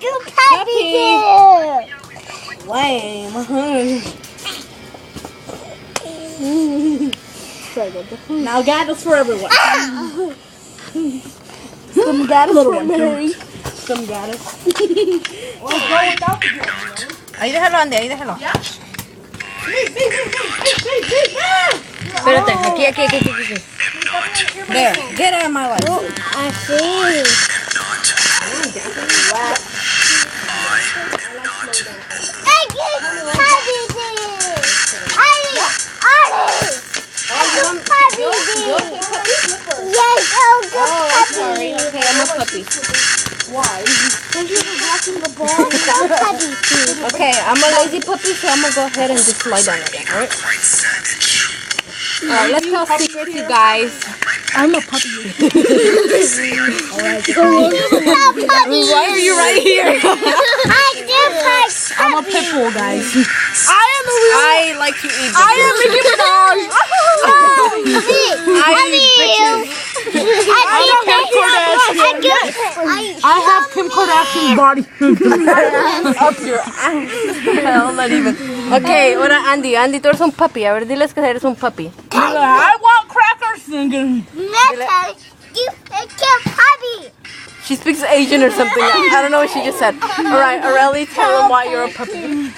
good puppy. Lame. Now gaddles for everyone. Some gaddles for Mary. Some gaddles. Ahí déjalo, Andy, ahí déjalo. Espérate, aquí. There, get out of my life. I see. Sorry. Okay, I'm a puppy. Why? Because you were blocking the ball. Okay, I'm a lazy puppy, so I'm gonna go ahead and just lie down again, alright? Alright, let's tell secrets, you guys. I'm a puppy. Why are you right here? I'm a pit bull, guys. I like to eat. I am Nicki Minaj. I eat bitches. I have Kim Kardashian's body. Up your ass. Hell, not even. Okay, ahora Andy. Andy, tú eres un puppy. A ver, diles que eres un puppy. I want crackers. She speaks Asian or something. I don't know what she just said. Alright, Aurelie, tell them why you're a puppy.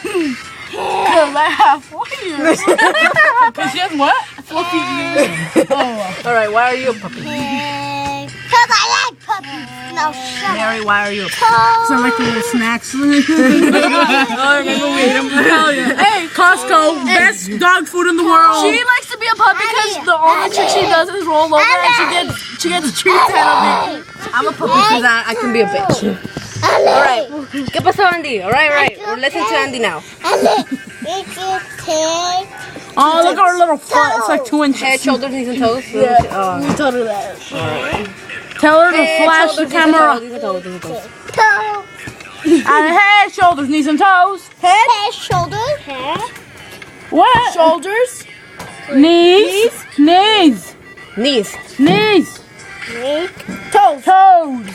Because I have 4 years. Because she has what? Fluffy ears. Oh. Alright, why are you a puppy? Because I like puppies. No, shut up. Mary, why are you a puppy? Because I like the little snacks. Hey, Costco, best dog food in the world. She likes to be a puppy because the only trick she does is roll over and she gets treats out of it. I'm a puppy because I can be a bitch. Alright, ¿qué pasó, Andy? Alright. We'll listen to Andy now. Oh, look at her little foot. It's like 2 inches. Head, shoulders, knees, and toes? Yeah, we told her that. Tell her to flash the camera. Head, shoulders, knees, and toes. Head, shoulders, head. What? Shoulders. Knees. Knees. Toes. Toes.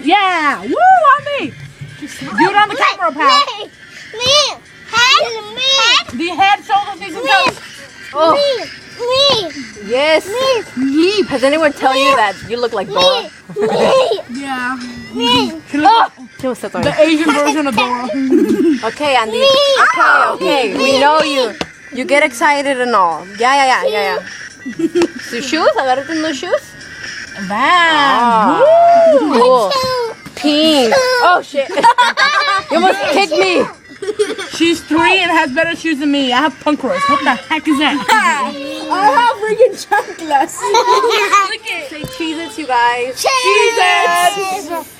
Yeah. Woo, on me. Do it on the camera, pal. Me. Head. The head, shoulders, knees, and toes. Oh, Me. yes. Has anyone tell you that you look like Dora? Yeah. Oh, kill us, The Asian version of Dora. Okay, Andy. Okay. We know you. You get excited and all. Yeah. Sus shoes? Agárrate unos shoes. Van. Cool. Pink. Oh, shit. You almost kicked me. She's 3 and has better shoes than me. I have punk roast. What the heck is that? I have freaking chanclas. Say Cheez-Its, you guys. Cheez-Its.